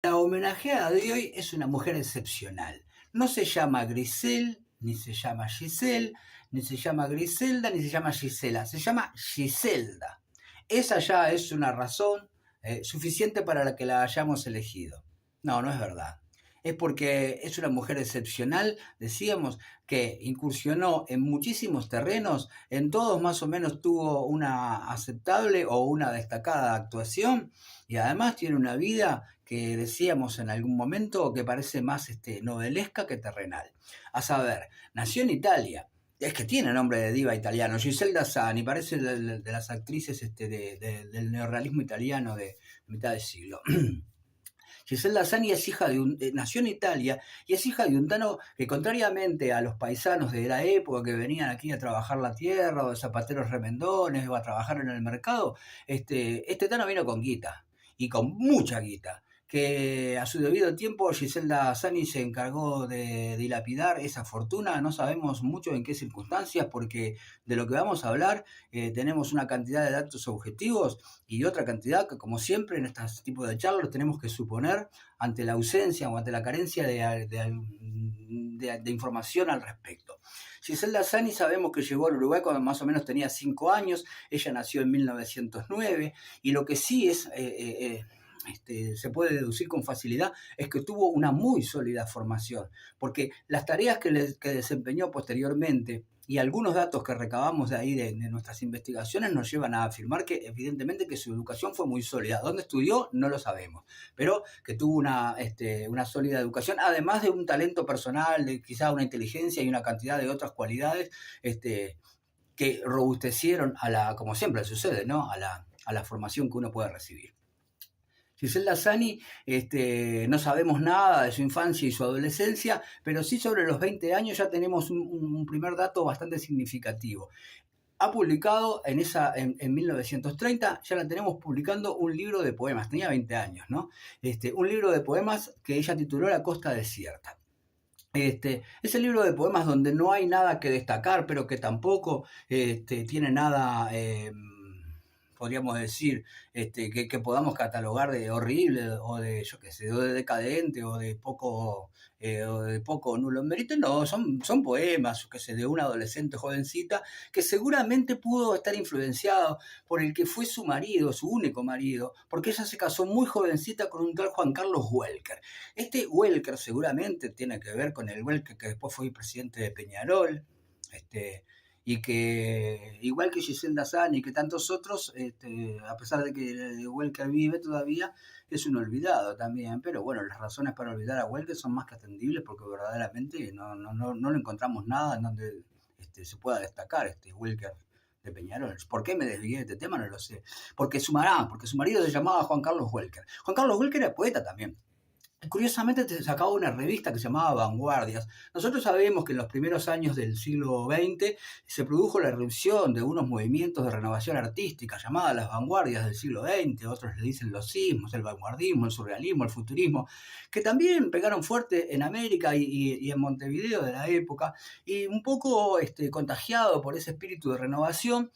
La homenajeada de hoy es una mujer excepcional. No se llama Grisel, ni se llama Giselle, ni se llama Griselda, ni se llama Gisela. Se llama Giselda. Esa ya es una razón suficiente para la que la hayamos elegido. No, no es verdad. Es porque es una mujer excepcional, decíamos, que incursionó en muchísimos terrenos, en todos más o menos tuvo una aceptable o una destacada actuación y además tiene una vida que decíamos en algún momento que parece más novelesca que terrenal. A saber, nació en Italia, es que tiene nombre de diva italiano, Giselda Sani, parece de las actrices del neorrealismo italiano de mitad de siglo. Giselda Sani es hija nació en Italia y es hija de un tano que, contrariamente a los paisanos de la época que venían aquí a trabajar la tierra, o de zapateros remendones, o a trabajar en el mercado, este tano vino con guita, y con mucha guita, que a su debido tiempo Giselda Sani se encargó de dilapidar esa fortuna. No sabemos mucho en qué circunstancias, porque de lo que vamos a hablar tenemos una cantidad de datos objetivos y otra cantidad que, como siempre en este tipo de charlas, tenemos que suponer ante la ausencia o ante la carencia de información al respecto. Giselda Sani sabemos que llegó al Uruguay cuando más o menos tenía 5 años, ella nació en 1909, y lo que sí es... se puede deducir con facilidad es que tuvo una muy sólida formación, porque las tareas que desempeñó posteriormente y algunos datos que recabamos de ahí de nuestras investigaciones nos llevan a afirmar que evidentemente que su educación fue muy sólida. ¿Dónde estudió? No lo sabemos, pero que tuvo una sólida educación, además de un talento personal, de quizá una inteligencia y una cantidad de otras cualidades que robustecieron como siempre sucede, ¿no? A la formación que uno puede recibir. Giselda Sani, no sabemos nada de su infancia y su adolescencia, pero sí sobre los 20 años ya tenemos un primer dato bastante significativo. Ha publicado en 1930, ya la tenemos publicando un libro de poemas, tenía 20 años, ¿no? Un libro de poemas que ella tituló La Costa Desierta. Es el libro de poemas donde no hay nada que destacar, pero que tampoco tiene nada... podríamos decir, que podamos catalogar de horrible o de, yo qué sé, o de decadente o de poco nulo en mérito. No, son poemas, yo qué sé, de una adolescente jovencita que seguramente pudo estar influenciado por el que fue su marido, su único marido, porque ella se casó muy jovencita con un tal Juan Carlos Welker. Este Welker seguramente tiene que ver con el Welker que después fue presidente de Peñarol, y que, igual que Giselda Sani y que tantos otros, a pesar de que Welker vive todavía, es un olvidado también. Pero bueno, las razones para olvidar a Welker son más que atendibles, porque verdaderamente no le encontramos nada en donde se pueda destacar Welker de Peñarol. ¿Por qué me desvié de este tema? No lo sé. Porque su marido se llamaba Juan Carlos Welker. Juan Carlos Welker era poeta también. Curiosamente te sacaba una revista que se llamaba Vanguardias. Nosotros sabemos que en los primeros años del siglo XX se produjo la irrupción de unos movimientos de renovación artística llamadas las vanguardias del siglo XX, otros le dicen los sismos, el vanguardismo, el surrealismo, el futurismo, que también pegaron fuerte en América y en Montevideo de la época, y un poco contagiado por ese espíritu de renovación.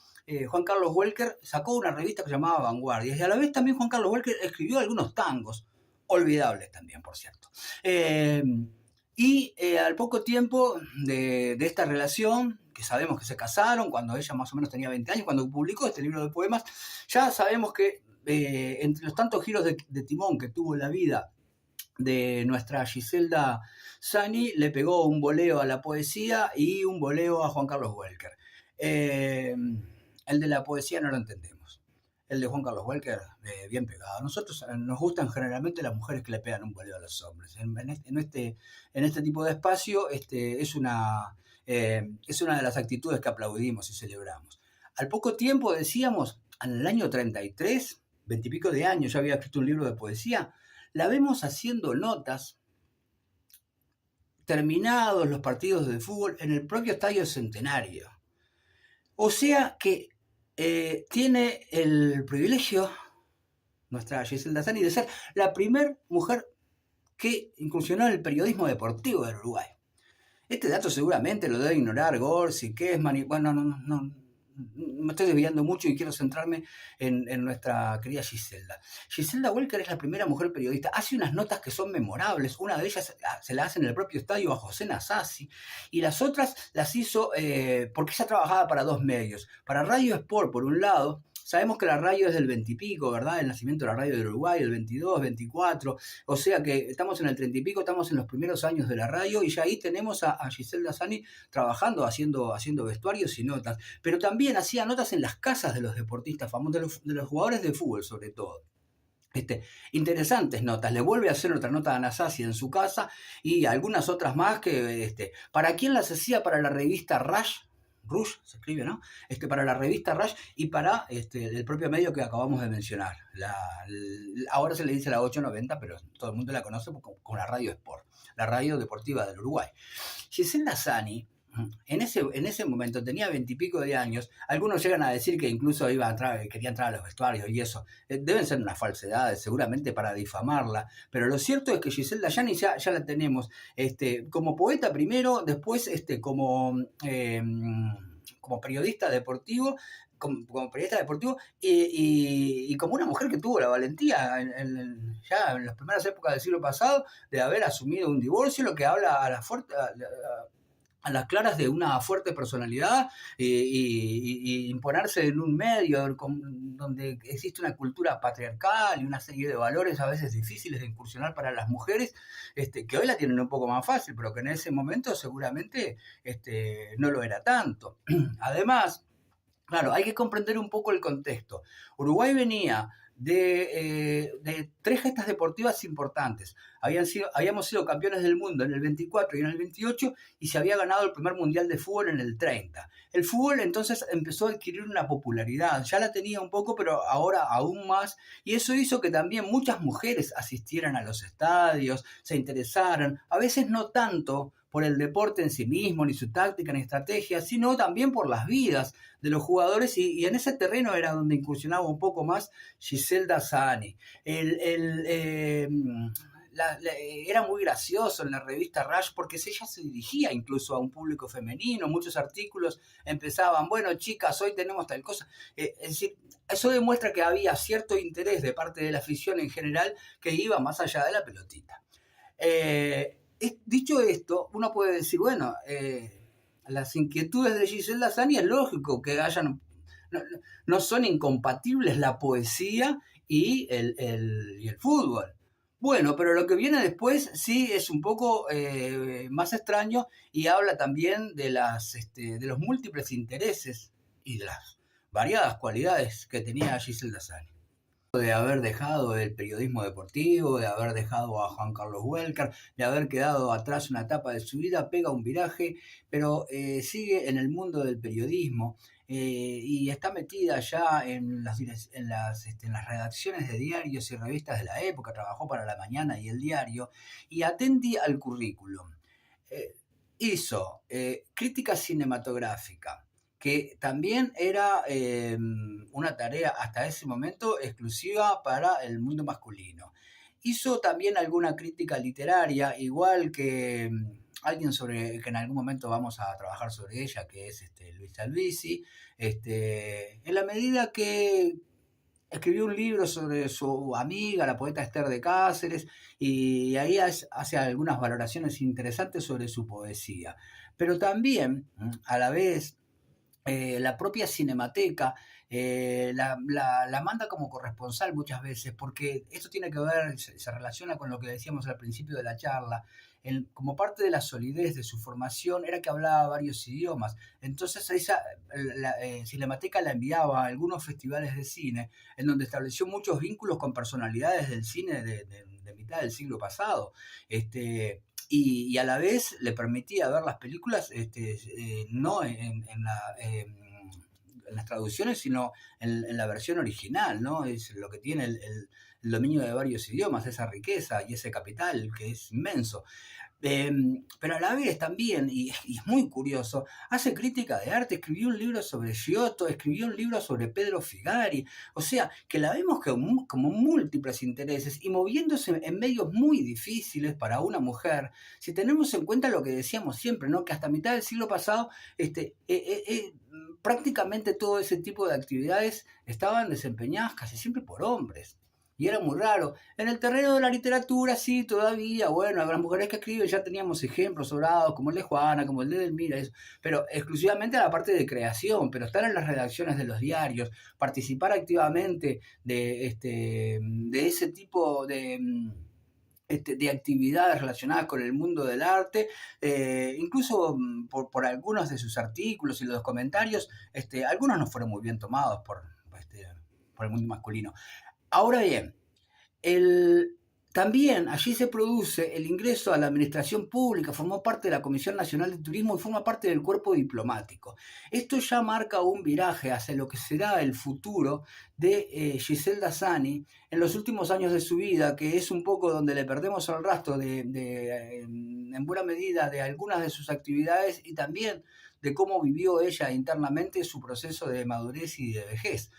Juan Carlos Welker sacó una revista que se llamaba Vanguardias, y a la vez también Juan Carlos Welker escribió algunos tangos, olvidables también, por cierto. Al poco tiempo de esta relación, que sabemos que se casaron cuando ella más o menos tenía 20 años, cuando publicó este libro de poemas, ya sabemos que entre los tantos giros de timón que tuvo la vida de nuestra Giselda Sani, le pegó un boleo a la poesía y un boleo a Juan Carlos Welker. El de la poesía no lo entendemos. El de Juan Carlos Welker, bien pegado. A nosotros nos gustan generalmente las mujeres que le pegan un boleo a los hombres. En este tipo de espacio es una de las actitudes que aplaudimos y celebramos. Al poco tiempo, decíamos, en el año 33, 20 y pico de años, ya había escrito un libro de poesía. La vemos haciendo notas, terminados los partidos de fútbol, en el propio Estadio Centenario. O sea que tiene el privilegio, nuestra Giselda Sani, de ser la primera mujer que incursionó en el periodismo deportivo del Uruguay. Este dato seguramente lo debe ignorar Gorsi, Kessman, y bueno, me estoy desviando mucho y quiero centrarme en nuestra querida Giselda. Giselda Welker es la primera mujer periodista. Hace unas notas que son memorables. Una de ellas se la hace en el propio estadio a José Nasasi y las otras las hizo porque ella trabajaba para dos medios. Para Radio Sport, por un lado. Sabemos que la radio es del 20 y pico, ¿verdad? El nacimiento de la radio del Uruguay, el 22, 24. O sea que estamos en el 30 y pico, estamos en los primeros años de la radio y ya ahí tenemos a Giselda Sani trabajando, haciendo vestuarios y notas. Pero también hacía notas en las casas de los deportistas famosos, de los jugadores de fútbol sobre todo. Interesantes notas. Le vuelve a hacer otra nota a Nasasi en su casa y algunas otras más que, ¿para quién las hacía? Para la revista Rush, se escribe, ¿no? Para la revista Rush y para el propio medio que acabamos de mencionar. Ahora se le dice la 890, pero todo el mundo la conoce con la Radio Sport, la radio deportiva del Uruguay. Giselda Sani, en ese momento tenía 20 y pico de años. Algunos llegan a decir que incluso quería entrar a los vestuarios y eso. Deben ser unas falsedades, seguramente para difamarla. Pero lo cierto es que Giselda Sani ya la tenemos como poeta primero, después como periodista deportivo. Como periodista deportivo y como una mujer que tuvo la valentía ya en las primeras épocas del siglo pasado de haber asumido un divorcio, lo que habla a las claras de una fuerte personalidad y imponerse en un medio donde existe una cultura patriarcal y una serie de valores a veces difíciles de incursionar para las mujeres, que hoy la tienen un poco más fácil, pero que en ese momento seguramente no lo era tanto. Además, claro, hay que comprender un poco el contexto. Uruguay venía de tres gestas deportivas importantes. Habíamos sido campeones del mundo en el 24 y en el 28 y se había ganado el primer mundial de fútbol en el 30. El fútbol entonces empezó a adquirir una popularidad. Ya la tenía un poco, pero ahora aún más. Y eso hizo que también muchas mujeres asistieran a los estadios, se interesaran. A veces no tanto por el deporte en sí mismo, ni su táctica, ni estrategia, sino también por las vidas de los jugadores y en ese terreno era donde incursionaba un poco más Giselda Sani. Era muy gracioso en la revista Rush porque ella se dirigía incluso a un público femenino, muchos artículos empezaban, bueno chicas, hoy tenemos tal cosa, es decir, eso demuestra que había cierto interés de parte de la afición en general que iba más allá de la pelotita. Dicho esto, uno puede decir, bueno, las inquietudes de Giselda Sani es lógico que no son incompatibles la poesía y el fútbol. Bueno, pero lo que viene después sí es un poco más extraño y habla también de los múltiples intereses y de las variadas cualidades que tenía Giselda Sani. De haber dejado el periodismo deportivo, de haber dejado a Juan Carlos Welker, de haber quedado atrás una etapa de su vida, pega un viraje, pero sigue en el mundo del periodismo y está metida ya en las redacciones de diarios y revistas de la época, trabajó para La Mañana y El Diario, y atendí al currículum. Hizo crítica cinematográfica, que también era una tarea hasta ese momento exclusiva para el mundo masculino. Hizo también alguna crítica literaria, igual que alguien que en algún momento vamos a trabajar sobre ella, que es Luis Albisi, en la medida que escribió un libro sobre su amiga, la poeta Esther de Cáceres, y ahí hace algunas valoraciones interesantes sobre su poesía. Pero también, a la vez, la propia Cinemateca la manda como corresponsal muchas veces, porque esto tiene que ver, se relaciona con lo que decíamos al principio de la charla. Como parte de la solidez de su formación era que hablaba varios idiomas. Entonces Cinemateca la enviaba a algunos festivales de cine en donde estableció muchos vínculos con personalidades del cine de mitad del siglo pasado. Y a la vez le permitía ver las películas no en las traducciones, sino en la versión original, ¿no? Es lo que tiene el dominio de varios idiomas, esa riqueza y ese capital que es inmenso. Pero a la vez también, y es muy curioso, hace crítica de arte, escribió un libro sobre Giotto, escribió un libro sobre Pedro Figari, o sea, que la vemos como múltiples intereses y moviéndose en medios muy difíciles para una mujer, si tenemos en cuenta lo que decíamos siempre, ¿no? Que hasta mitad del siglo pasado prácticamente todo ese tipo de actividades estaban desempeñadas casi siempre por hombres. Y era muy raro. En el terreno de la literatura, sí, todavía, bueno, las mujeres que escriben ya teníamos ejemplos sobrados, como el de Juana, como el de Delmira, eso, pero exclusivamente a la parte de creación, pero estar en las redacciones de los diarios, participar activamente de ese tipo de actividades relacionadas con el mundo del arte, incluso por algunos de sus artículos y los comentarios, algunos no fueron muy bien tomados por el mundo masculino. Ahora bien, también allí se produce el ingreso a la administración pública, formó parte de la Comisión Nacional de Turismo y forma parte del cuerpo diplomático. Esto ya marca un viraje hacia lo que será el futuro de Giselda Zanni en los últimos años de su vida, que es un poco donde le perdemos el rastro en buena medida de algunas de sus actividades y también de cómo vivió ella internamente su proceso de madurez y de vejez.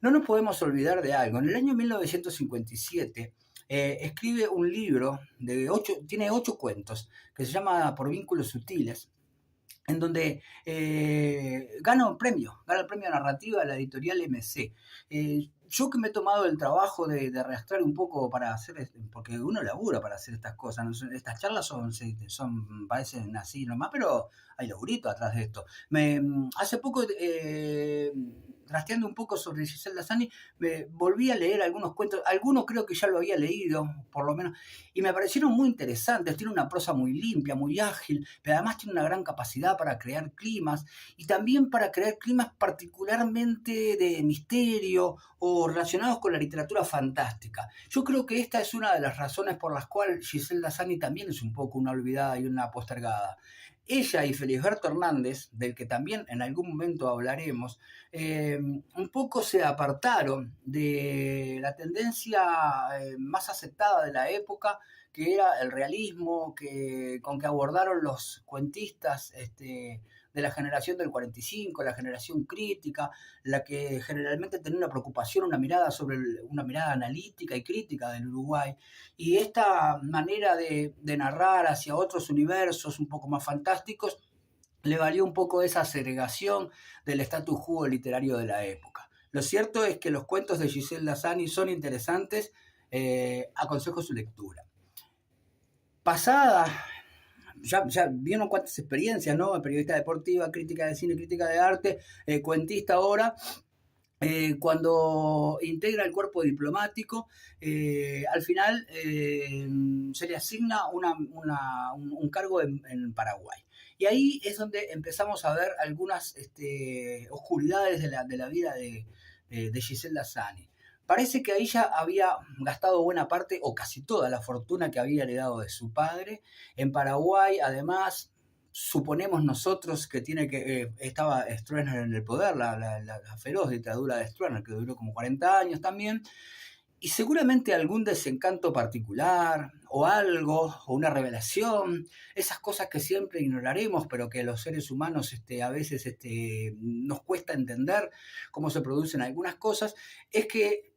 No nos podemos olvidar de algo. En el año 1957 escribe un libro, tiene 8 cuentos, que se llama Por vínculos sutiles, en donde gana el premio de narrativa de la editorial MC. Yo que me he tomado el trabajo de rastrear un poco para hacer, porque uno labura para hacer estas cosas, ¿no? Estas charlas parecen así nomás, pero hay laburito atrás de esto. Hace poco, rastreando un poco sobre Giselda Zanni, me volví a leer algunos cuentos, algunos creo que ya lo había leído, por lo menos, y me parecieron muy interesantes. Tiene una prosa muy limpia, muy ágil, pero además tiene una gran capacidad para crear climas, y también para crear climas particularmente de misterio o relacionados con la literatura fantástica. Yo creo que esta es una de las razones por las cuales Giselda Zanni también es un poco una olvidada y una postergada. Ella y Felisberto Hernández, del que también en algún momento hablaremos, un poco se apartaron de la tendencia más aceptada de la época, que era el realismo, con que abordaron los cuentistas de la generación del 45, la generación crítica, la que generalmente tenía una preocupación, una mirada analítica y crítica del Uruguay. Y esta manera de narrar hacia otros universos un poco más fantásticos le valió un poco esa segregación del status quo literario de la época. Lo cierto es que los cuentos de Giselda Zanni son interesantes, aconsejo su lectura. Pasada, ya vieron cuántas experiencias, ¿no? Periodista deportiva, crítica de cine, crítica de arte, cuentista ahora. Cuando integra el cuerpo diplomático, al final se le asigna un cargo en Paraguay. Y ahí es donde empezamos a ver algunas oscuridades de la vida de Giselda Zanni. Parece que ahí ya había gastado buena parte o casi toda la fortuna que había heredado de su padre. En Paraguay, además, suponemos nosotros que estaba Stroessner en el poder, la feroz dictadura de Stroessner, que duró como 40 años también, y seguramente algún desencanto particular, o algo, o una revelación, esas cosas que siempre ignoraremos, pero que los seres humanos a veces nos cuesta entender cómo se producen algunas cosas, es que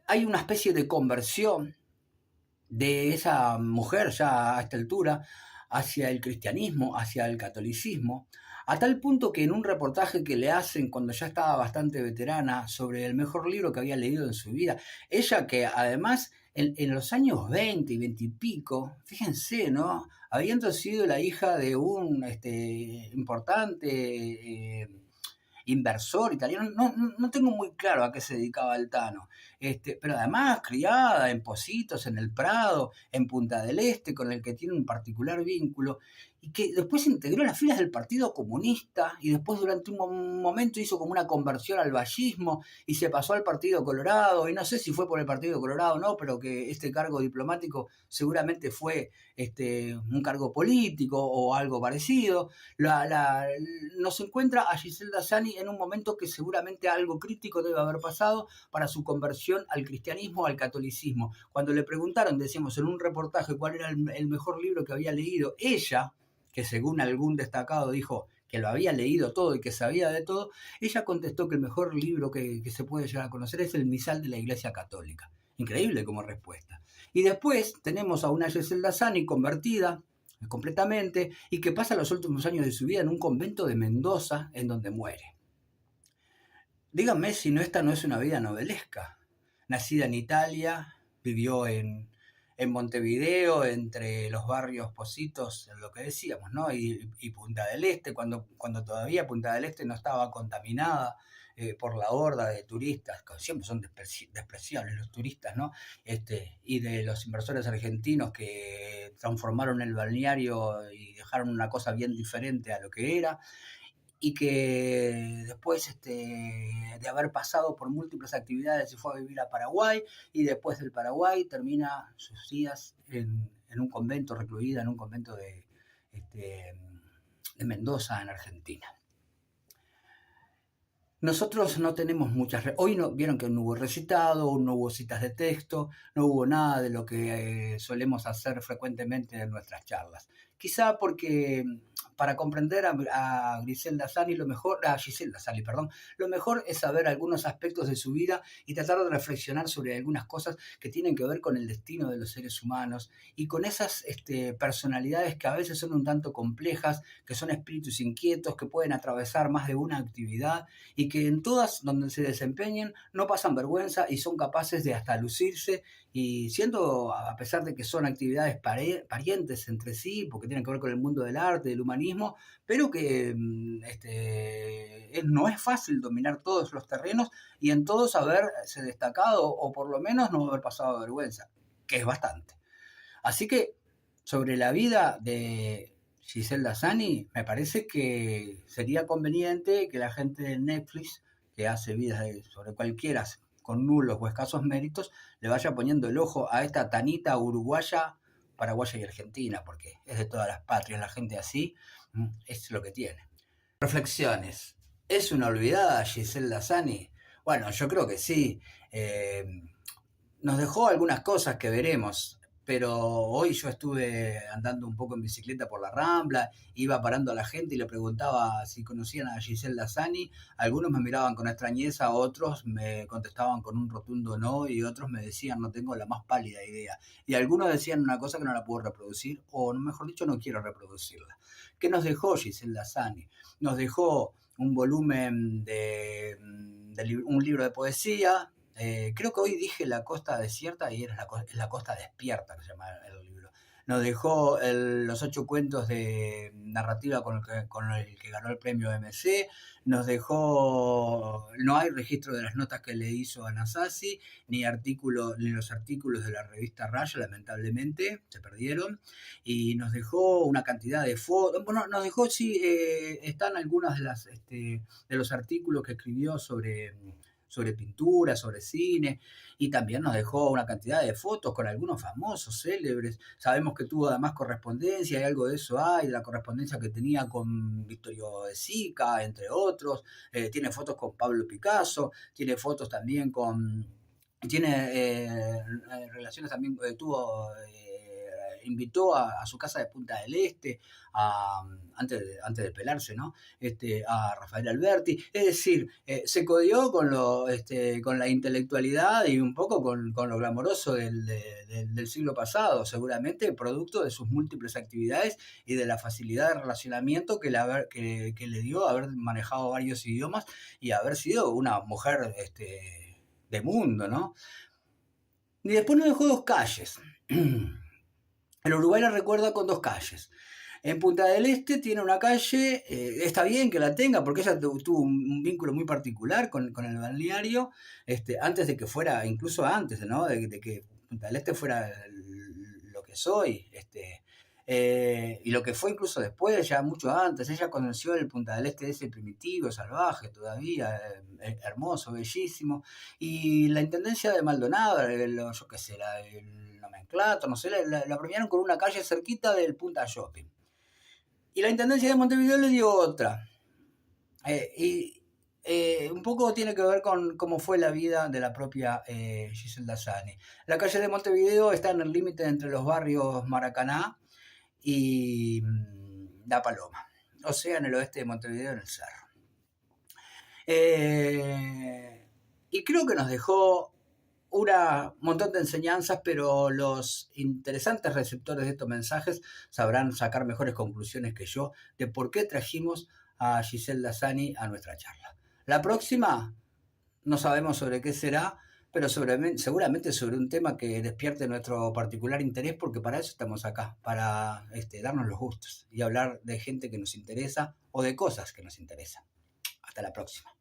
hay una especie de conversión de esa mujer ya a esta altura hacia el cristianismo, hacia el catolicismo, a tal punto que en un reportaje que le hacen cuando ya estaba bastante veterana sobre el mejor libro que había leído en su vida, ella que además en los años 20 y 20 y pico, fíjense, ¿no? Habiendo sido la hija de un importante inversor italiano, no tengo muy claro a qué se dedicaba el Tano, pero además criada en Positos, en el Prado, en Punta del Este, con el que tiene un particular vínculo, y que después se integró en las filas del Partido Comunista, y después durante un momento hizo como una conversión al vallismo, y se pasó al Partido Colorado, y no sé si fue por el Partido Colorado o no, pero que este cargo diplomático seguramente fue un cargo político o algo parecido. Nos encuentra a Giselda Zanni en un momento que seguramente algo crítico debe haber pasado para su conversión al cristianismo, al catolicismo. Cuando le preguntaron, decíamos en un reportaje, cuál era el mejor libro que había leído, ella, que según algún destacado dijo que lo había leído todo y que sabía de todo, ella contestó que el mejor libro que se puede llegar a conocer es el Misal de la Iglesia Católica. Increíble como respuesta. Y después tenemos a una Giselda Zanni convertida completamente y que pasa los últimos años de su vida en un convento de Mendoza en donde muere. Díganme si no esta no es una vida novelesca. Nacida en Italia, vivió en Montevideo, entre los barrios Positos, lo que decíamos, ¿no? Y Punta del Este, cuando todavía Punta del Este no estaba contaminada por la horda de turistas, que siempre son despreciables los turistas, ¿no? Y de los inversores argentinos que transformaron el balneario y dejaron una cosa bien diferente a lo que era, y que después de haber pasado por múltiples actividades se fue a vivir a Paraguay, y después del Paraguay termina sus días en un convento, recluida en un convento de Mendoza, en Argentina. Nosotros no tenemos muchas... Hoy no, vieron que no hubo recitado, no hubo citas de texto, no hubo nada de lo que solemos hacer frecuentemente en nuestras charlas. Quizá porque para comprender a Griselda Sani, a Gisela Sani, perdón, lo mejor es saber algunos aspectos de su vida y tratar de reflexionar sobre algunas cosas que tienen que ver con el destino de los seres humanos y con esas personalidades que a veces son un tanto complejas, que son espíritus inquietos, que pueden atravesar más de una actividad y que en todas donde se desempeñen no pasan vergüenza y son capaces de hasta lucirse, y siendo, a pesar de que son actividades parientes entre sí, porque tienen que ver con el mundo del arte, del humanismo, pero que no es fácil dominar todos los terrenos y en todos haberse destacado o por lo menos no haber pasado vergüenza, que es bastante. Así que sobre la vida de Giselle Sani, me parece que sería conveniente que la gente de Netflix, que hace vidas sobre cualquiera con nulos o escasos méritos, le vaya poniendo el ojo a esta tanita uruguaya, paraguaya y argentina, porque es de todas las patrias, la gente así es lo que tiene. Reflexiones. ¿Es una olvidada Giselle Sani? Bueno, yo creo que sí. Nos dejó algunas cosas que veremos, pero hoy yo estuve andando un poco en bicicleta por la Rambla, iba parando a la gente y le preguntaba si conocían a Giselle Lazani. Algunos me miraban con extrañeza, otros me contestaban con un rotundo no, y otros me decían no tengo la más pálida idea. Y algunos decían una cosa que no la puedo reproducir, o mejor dicho, no quiero reproducirla. ¿Qué nos dejó Giselle Lazani? Nos dejó un volumen de un libro de poesía. Creo que hoy dije La Costa Desierta y era la Costa Despierta, que se llama el libro. Nos dejó los 8 cuentos de narrativa con el que ganó el premio MC. Nos dejó, no hay registro de las notas que le hizo a Nasasi, ni los artículos de la revista Raya, lamentablemente, se perdieron. Y nos dejó una cantidad de fotos. Bueno, nos dejó, sí, están algunas de los artículos que escribió sobre pintura, sobre cine, y también nos dejó una cantidad de fotos con algunos famosos, célebres. Sabemos que tuvo además correspondencia, y algo de eso hay, de la correspondencia que tenía con Vittorio De Sica, entre otros. Tiene fotos con Pablo Picasso, tiene fotos también con... Tiene relaciones también, invitó a su casa de Punta del Este, antes de pelarse, ¿no? A Rafael Alberti. Es decir, se codió con la intelectualidad y un poco con lo glamoroso del siglo pasado, seguramente producto de sus múltiples actividades y de la facilidad de relacionamiento que le dio haber manejado varios idiomas y haber sido una mujer de mundo, ¿no? Y después nos dejó 2 calles. El Uruguay la recuerda con 2 calles. En Punta del Este tiene una calle, está bien que la tenga, porque ella tuvo un vínculo muy particular con el balneario, antes de que fuera, incluso antes, ¿no? de que Punta del Este fuera lo que soy, y lo que fue incluso después, ya mucho antes. Ella conoció el Punta del Este ese primitivo, salvaje todavía, hermoso, bellísimo, y la intendencia de Maldonado, yo qué sé, el nomenclato, no sé, la premiaron con una calle cerquita del Punta Shopping. Y la intendencia de Montevideo le dio otra. Un poco tiene que ver con cómo fue la vida de la propia Giselle Sani. La calle de Montevideo está en el límite entre los barrios Maracaná y La Paloma, o sea, en el oeste de Montevideo, en el Cerro. Y creo que nos dejó un montón de enseñanzas, pero los interesantes receptores de estos mensajes sabrán sacar mejores conclusiones que yo de por qué trajimos a Giselle Sani a nuestra charla. La próxima No sabemos sobre qué será, pero seguramente sobre un tema que despierte nuestro particular interés, porque para eso estamos acá, para darnos los gustos y hablar de gente que nos interesa o de cosas que nos interesan. Hasta la próxima.